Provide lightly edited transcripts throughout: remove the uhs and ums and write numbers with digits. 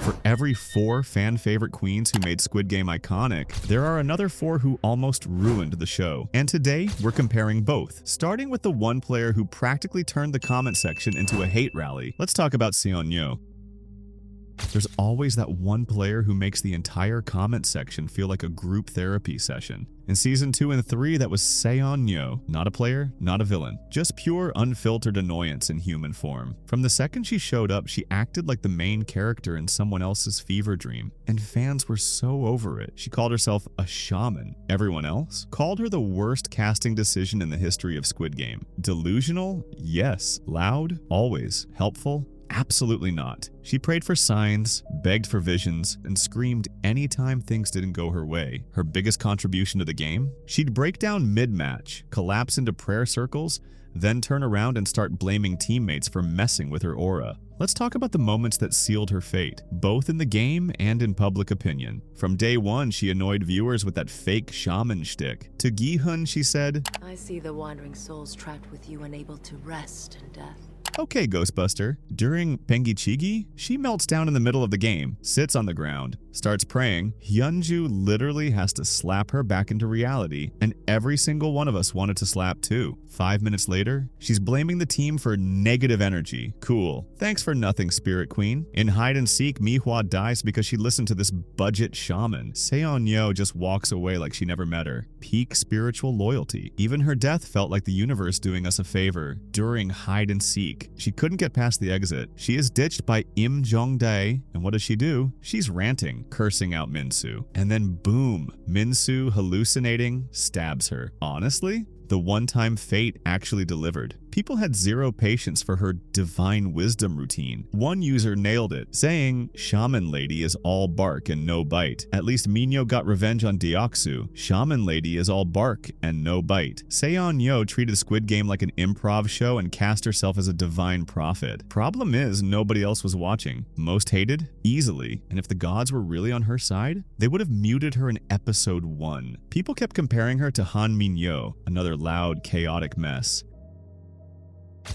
For every 4 fan-favorite queens who made Squid Game iconic, there are another 4 who almost ruined the show. And today, we're comparing both, starting with the one player who practically turned the comment section into a hate rally. Let's talk about Seon-nyeo. There's always that one player who makes the entire comment section feel like a group therapy session. In Season 2 and 3, that was Seon-nyeo. Not a player, not a villain. Just pure, unfiltered annoyance in human form. From the second she showed up, she acted like the main character in someone else's fever dream. And fans were so over it. She called herself a shaman. Everyone else called her the worst casting decision in the history of Squid Game. Delusional? Yes. Loud? Always. Helpful? Absolutely not. She prayed for signs, begged for visions, and screamed anytime things didn't go her way. Her biggest contribution to the game? She'd break down mid-match, collapse into prayer circles, then turn around and start blaming teammates for messing with her aura. Let's talk about the moments that sealed her fate, both in the game and in public opinion. From day one, she annoyed viewers with that fake shaman shtick. To Gi-hun, she said, "I see the wandering souls trapped with you, unable to rest in death." "Okay, Ghostbuster." During Pengichigi, she melts down in the middle of the game, sits on the ground, starts praying. Hyunju literally has to slap her back into reality, and every single one of us wanted to slap too. 5 minutes later, she's blaming the team for negative energy. Cool. Thanks for nothing, Spirit Queen. In hide and seek, Mi-hwa dies because she listened to this budget shaman. Seon-nyeo just walks away like she never met her. Peak spiritual loyalty. Even her death felt like the universe doing us a favor. During hide and seek, she couldn't get past the exit. She is ditched by Im Jong-dae, and what does she do? She's ranting, cursing out Min-soo. And then boom, Min-soo, hallucinating, stabs her. Honestly, the one-time fate actually delivered. People had zero patience for her divine wisdom routine. One user nailed it, saying, "Shaman lady is all bark and no bite." At least Mi-nyeo got revenge on Deoksu. Shaman lady is all bark and no bite. Seon-nyeo treated Squid Game like an improv show and cast herself as a divine prophet. Problem is, nobody else was watching. Most hated? Easily. And if the gods were really on her side, they would have muted her in episode 1. People kept comparing her to Han Mi-nyeo, another loud, chaotic mess.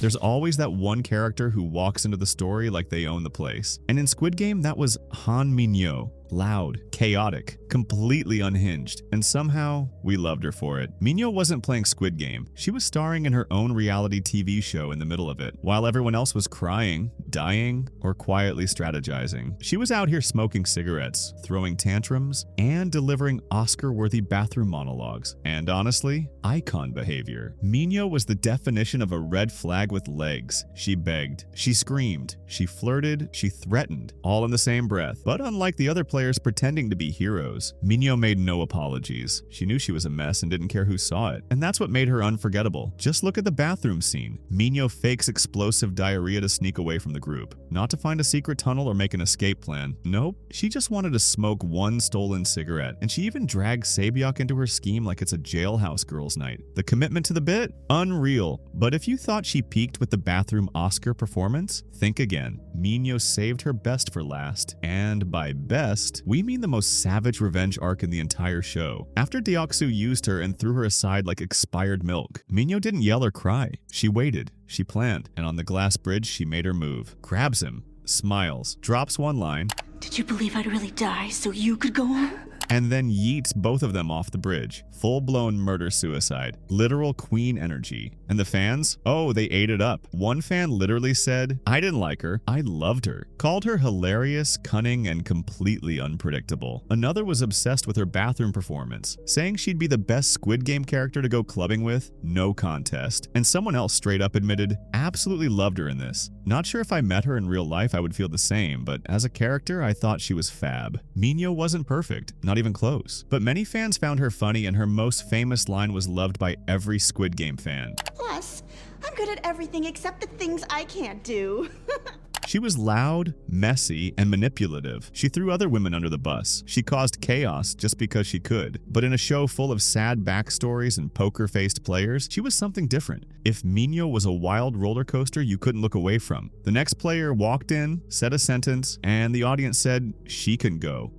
There's always that one character who walks into the story like they own the place. And in Squid Game, that was Han Mi-nyeo. Loud, chaotic, completely unhinged, and somehow we loved her for it. Mi-nyeo wasn't playing Squid Game. She was starring in her own reality TV show in the middle of it, while everyone else was crying, dying, or quietly strategizing. She was out here smoking cigarettes, throwing tantrums, and delivering Oscar-worthy bathroom monologues. And honestly, icon behavior. Mi-nyeo was the definition of a red flag with legs. She begged, she screamed, she flirted, she threatened, all in the same breath. But unlike the other players pretending to be heroes, Mi-nyeo made no apologies. She knew she was a mess and didn't care who saw it. And that's what made her unforgettable. Just look at the bathroom scene. Mi-nyeo fakes explosive diarrhea to sneak away from the group. Not to find a secret tunnel or make an escape plan. Nope. She just wanted to smoke one stolen cigarette. And she even dragged Sae-byeok into her scheme like it's a jailhouse girls' night. The commitment to the bit? Unreal. But if you thought she peaked with the bathroom Oscar performance, think again. Mi-nyeo saved her best for last. And by best, we mean the most savage revenge arc in the entire show. After Deoksu used her and threw her aside like expired milk, Mi-nyeo didn't yell or cry. She waited, she planned, and on the glass bridge she made her move. Grabs him, smiles, drops one line, "Did you believe I'd really die so you could go home?" and then yeets both of them off the bridge. Full-blown murder-suicide. Literal queen energy. And the fans? Oh, they ate it up. One fan literally said, "I didn't like her, I loved her." Called her hilarious, cunning, and completely unpredictable. Another was obsessed with her bathroom performance, saying she'd be the best Squid Game character to go clubbing with, no contest. And someone else straight up admitted, "Absolutely loved her in this. Not sure if I met her in real life I would feel the same, but as a character I thought she was fab." Mi-nyeo wasn't perfect, not even close. But many fans found her funny, and her most famous line was loved by every Squid Game fan. Plus, I'm good at everything except the things I can't do. She was loud, messy, and manipulative. She threw other women under the bus. She caused chaos just because she could. But in a show full of sad backstories and poker-faced players, she was something different. If Mi-nyeo was a wild roller coaster you couldn't look away from. The next player walked in, said a sentence, and the audience said, "She can go."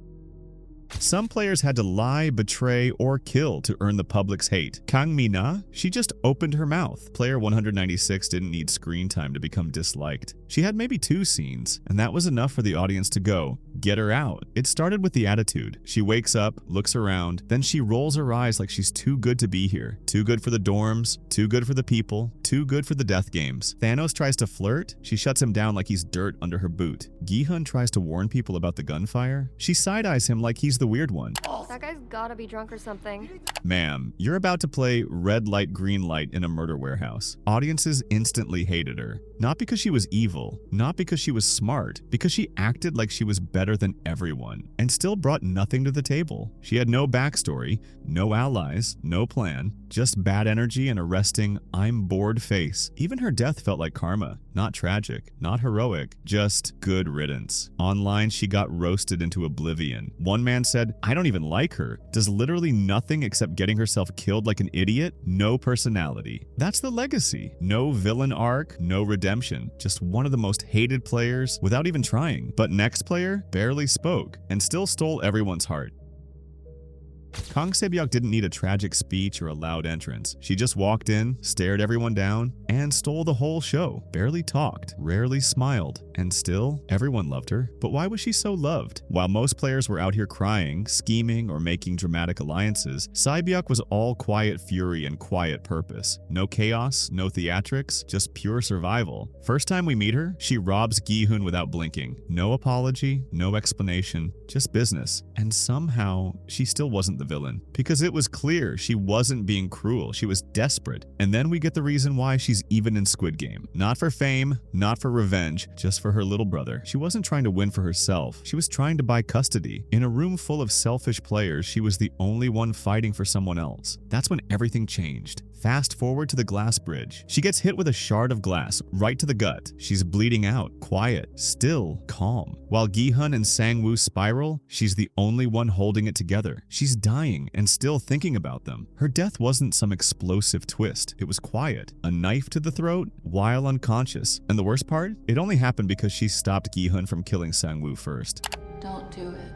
Some players had to lie, betray, or kill to earn the public's hate. Kang Mi-na? She just opened her mouth. Player 196 didn't need screen time to become disliked. She had maybe 2 scenes, and that was enough for the audience to go, get her out. It started with the attitude. She wakes up, looks around, then she rolls her eyes like she's too good to be here. Too good for the dorms, too good for the people, too good for the death games. Thanos tries to flirt, she shuts him down like he's dirt under her boot. Gi-hun tries to warn people about the gunfire, she side-eyes him like he's the weird one. That guy's gotta be drunk or something. Ma'am, you're about to play red light, green light in a murder warehouse. Audiences instantly hated her. Not because she was evil, not because she was smart, because she acted like she was better than everyone, and still brought nothing to the table. She had no backstory, no allies, no plan, just bad energy and a resting, I'm bored face. Even her death felt like karma. Not tragic, not heroic, just good riddance. Online, she got roasted into oblivion. One man said, I don't even like her. Does literally nothing except getting herself killed like an idiot. No personality. That's the legacy. No villain arc, no redemption. Just one of the most hated players without even trying. But next player barely spoke and still stole everyone's heart. Kang Sae-byeok didn't need a tragic speech or a loud entrance. She just walked in, stared everyone down, and stole the whole show. Barely talked, rarely smiled, and still, everyone loved her. But why was she so loved? While most players were out here crying, scheming, or making dramatic alliances, Sae-byeok was all quiet fury and quiet purpose. No chaos, no theatrics, just pure survival. First time we meet her, she robs Gi-hun without blinking. No apology, no explanation, just business. And somehow, she still wasn't the villain, because it was clear she wasn't being cruel, she was desperate. And then we get the reason why she's even in Squid Game. Not for fame, not for revenge, just for her little brother. She wasn't trying to win for herself, she was trying to buy custody. In a room full of selfish players, she was the only one fighting for someone else. That's when everything changed. Fast forward to the glass bridge. She gets hit with a shard of glass right to the gut. She's bleeding out, quiet, still, calm. While Gi-hun and Sang-woo spiral, she's the only one holding it together. She's dying and still thinking about them. Her death wasn't some explosive twist. It was quiet. A knife to the throat while unconscious. And the worst part? It only happened because she stopped Gi-hun from killing Sang-woo first. Don't do it.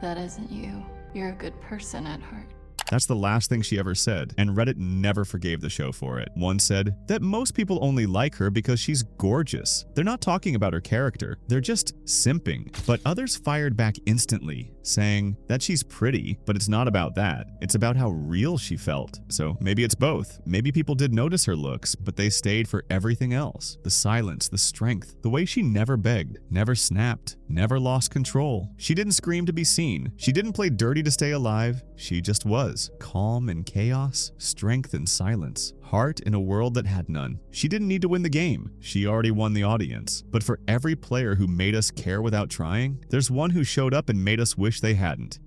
That isn't you. You're a good person at heart. That's the last thing she ever said, and Reddit never forgave the show for it. One said that most people only like her because she's gorgeous. They're not talking about her character, they're just simping. But others fired back instantly, saying that she's pretty, but it's not about that. It's about how real she felt. So maybe it's both. Maybe people did notice her looks, but they stayed for everything else. The silence, the strength, the way she never begged, never snapped, never lost control. She didn't scream to be seen. She didn't play dirty to stay alive. She just was. Calm in chaos, strength in silence, heart in a world that had none. She didn't need to win the game. She already won the audience. But for every player who made us care without trying, there's one who showed up and made us wish they hadn't.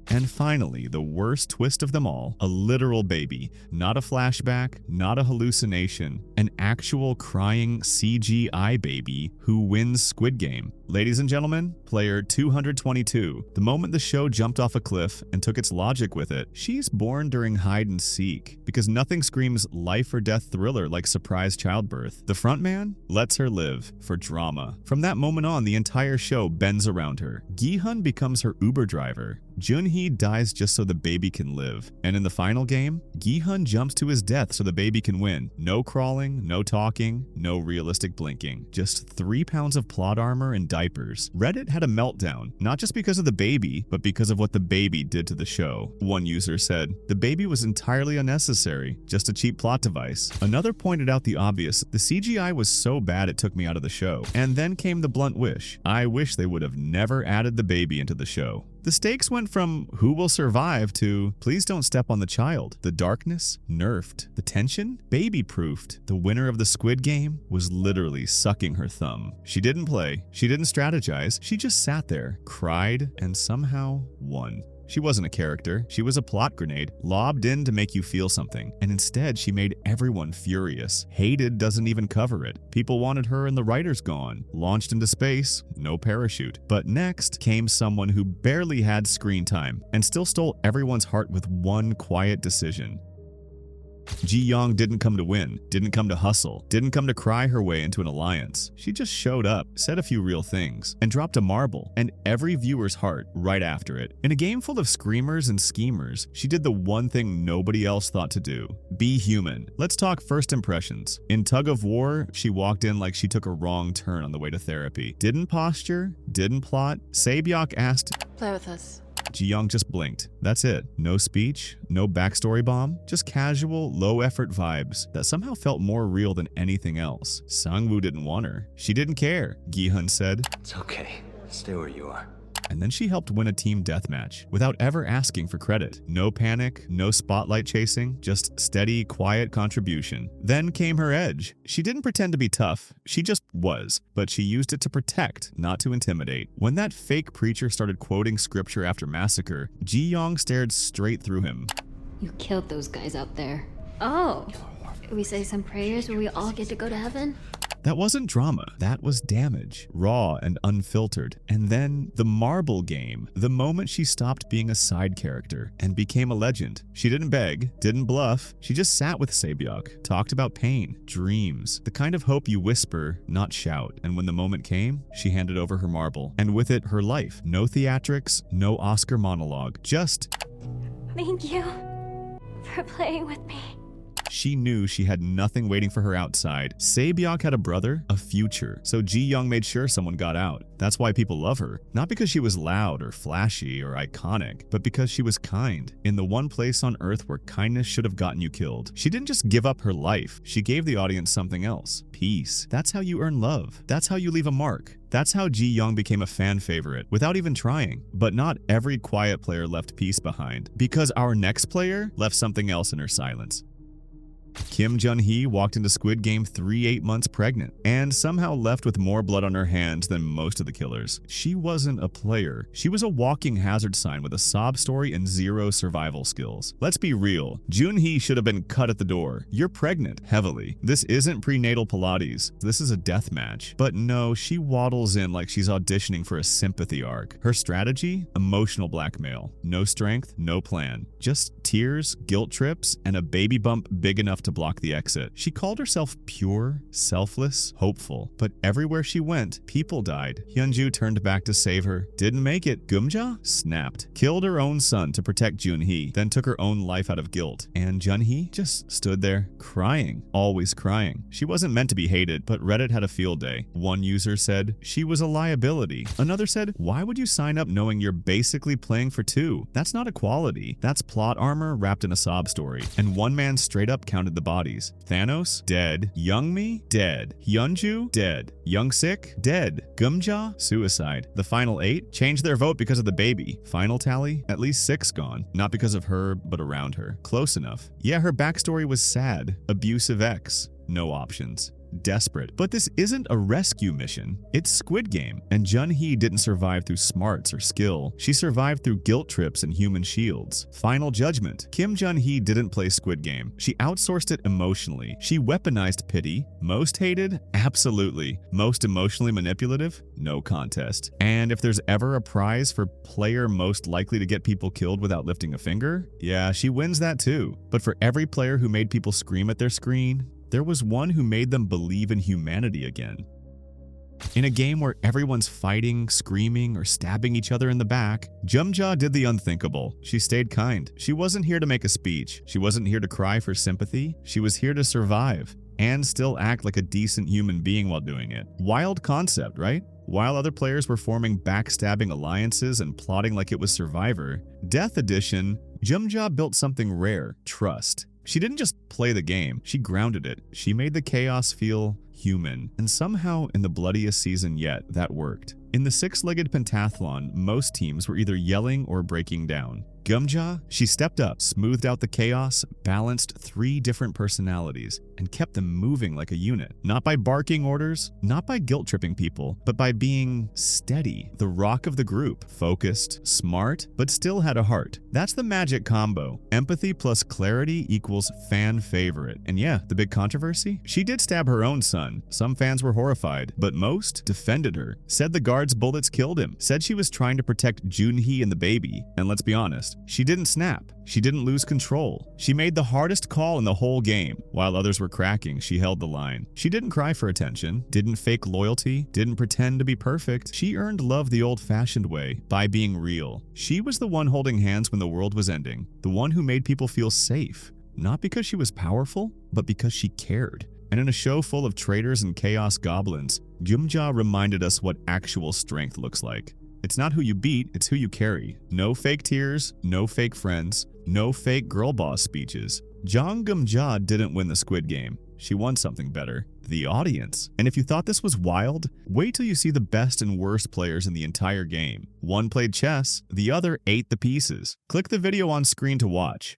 And finally, the worst twist of them all, a literal baby. Not a flashback, not a hallucination, an actual crying CGI baby who wins Squid Game. Ladies and gentlemen, player 222. The moment the show jumped off a cliff and took its logic with it, she's born during hide and seek, because nothing screams life or death thriller like surprise childbirth. The frontman lets her live for drama. From that moment on, the entire show bends around her. Gi-hun becomes her Uber driver. Jun-hee dies just so the baby can live. And in the final game, Gi-hun jumps to his death so the baby can win. No crawling, no talking, no realistic blinking. Just 3 pounds of plot armor and diapers. Reddit had a meltdown, not just because of the baby, but because of what the baby did to the show. One user said, the baby was entirely unnecessary, just a cheap plot device. Another pointed out the obvious, the CGI was so bad it took me out of the show. And then came the blunt wish. I wish they would have never added the baby into the show. The stakes went from who will survive to please don't step on the child. The darkness, nerfed. The tension, baby-proofed. The winner of the Squid Game was literally sucking her thumb. She didn't play, she didn't strategize, she just sat there, cried, and somehow won. She wasn't a character, she was a plot grenade, lobbed in to make you feel something, and instead she made everyone furious. Hated doesn't even cover it. People wanted her and the writers gone. Launched into space, no parachute. But next came someone who barely had screen time, and still stole everyone's heart with one quiet decision. Ji-yeong didn't come to win, didn't come to hustle, didn't come to cry her way into an alliance. She just showed up, said a few real things, and dropped a marble, and every viewer's heart right after it. In a game full of screamers and schemers, she did the one thing nobody else thought to do: be human. Let's talk first impressions. In Tug of War, she walked in like she took a wrong turn on the way to therapy. Didn't posture, didn't plot. Sae-byeok asked, Play with us. Ji-yeong just blinked. That's it. No speech, no backstory bomb, just casual, low-effort vibes that somehow felt more real than anything else. Sang-woo didn't want her. She didn't care, Gi-hun said. It's okay. Stay where you are. And then she helped win a team deathmatch without ever asking for credit. No panic, no spotlight chasing, just steady, quiet contribution. Then came her edge. She didn't pretend to be tough, she just was, but she used it to protect, not to intimidate. When that fake preacher started quoting scripture after massacre, Ji-yeong stared straight through him. You killed those guys out there. Oh, we say some prayers where we all get to go to heaven? That wasn't drama, that was damage, raw and unfiltered. And then the marble game, the moment she stopped being a side character and became a legend. She didn't beg, didn't bluff, she just sat with Sae-byeok, talked about pain, dreams, the kind of hope you whisper, not shout. And when the moment came, she handed over her marble, and with it, her life. No theatrics, no Oscar monologue, just Thank you for playing with me. She knew she had nothing waiting for her outside. Sae-byeok had a brother, a future, so Ji-yeong made sure someone got out. That's why people love her. Not because she was loud or flashy or iconic, but because she was kind. In the one place on earth where kindness should have gotten you killed. She didn't just give up her life, she gave the audience something else. Peace. That's how you earn love. That's how you leave a mark. That's how Ji-yeong became a fan favorite, without even trying. But not every quiet player left peace behind, because our next player left something else in her silence. Kim Jun-hee walked into Squid Game 8 months pregnant, and somehow left with more blood on her hands than most of the killers. She wasn't a player. She was a walking hazard sign with a sob story and zero survival skills. Let's be real, Jun-hee should have been cut at the door. You're pregnant, heavily. This isn't prenatal Pilates. This is a death match. But no, she waddles in like she's auditioning for a sympathy arc. Her strategy? Emotional blackmail. No strength, no plan. Just tears, guilt trips, and a baby bump big enough to block the exit. She called herself pure, selfless, hopeful, but everywhere she went, people died. Hyunju turned back to save her, didn't make it. Geum-ja snapped, killed her own son to protect Jun-hee, then took her own life out of guilt. And Jun-hee just stood there, crying, always crying. She wasn't meant to be hated, but Reddit had a field day. One user said, she was a liability. Another said, why would you sign up knowing you're basically playing for two? That's not equality. That's plot armor wrapped in a sob story. And one man straight up counted the bodies. Thanos, dead. Young Mi, dead. Hyunju, dead. Young-sik, dead. Geum-ja, suicide. The final 8 changed their vote because of the baby. Final tally, at least 6 gone. Not because of her, but around her. Close enough. Yeah, her backstory was sad. Abusive ex. No options. Desperate. But this isn't a rescue mission. It's Squid Game, and Jun-hee didn't survive through smarts or skill. She survived through guilt trips and human shields. Final judgment. Kim Jun-hee didn't play Squid Game. She outsourced it emotionally. She weaponized pity. Most hated? Absolutely. Most emotionally manipulative? No contest. And if there's ever a prize for player most likely to get people killed without lifting a finger, yeah, she wins that too. But for every player who made people scream at their screen, there was one who made them believe in humanity again. In a game where everyone's fighting, screaming, or stabbing each other in the back, Geum-ja did the unthinkable. She stayed kind. She wasn't here to make a speech. She wasn't here to cry for sympathy. She was here to survive and still act like a decent human being while doing it. Wild concept, right? While other players were forming backstabbing alliances and plotting like it was Survivor, Death Edition, Geum-ja built something rare: trust. She didn't just play the game, she grounded it. She made the chaos feel human. And somehow, in the bloodiest season yet, that worked. In the six-legged pentathlon, most teams were either yelling or breaking down. Geum-ja, she stepped up, smoothed out the chaos, balanced 3 different personalities, and kept them moving like a unit. Not by barking orders, not by guilt-tripping people, but by being steady, the rock of the group, focused, smart, but still had a heart. That's the magic combo. Empathy plus clarity equals fan favorite. And yeah, the big controversy? She did stab her own son. Some fans were horrified, but most defended her, said the guard's bullets killed him, said she was trying to protect Jun-hee and the baby. And let's be honest, honest. She didn't snap. She didn't lose control. She made the hardest call in the whole game. While others were cracking, she held the line. She didn't cry for attention, didn't fake loyalty, didn't pretend to be perfect. She earned love the old-fashioned way, by being real. She was the one holding hands when the world was ending, the one who made people feel safe. Not because she was powerful, but because she cared. And in a show full of traitors and chaos goblins, Geum-ja reminded us what actual strength looks like. It's not who you beat, it's who you carry. No fake tears, no fake friends, no fake girl boss speeches. Jang Geum-ja didn't win the Squid Game. She won something better. The audience. And if you thought this was wild, wait till you see the best and worst players in the entire game. One played chess, the other ate the pieces. Click the video on screen to watch.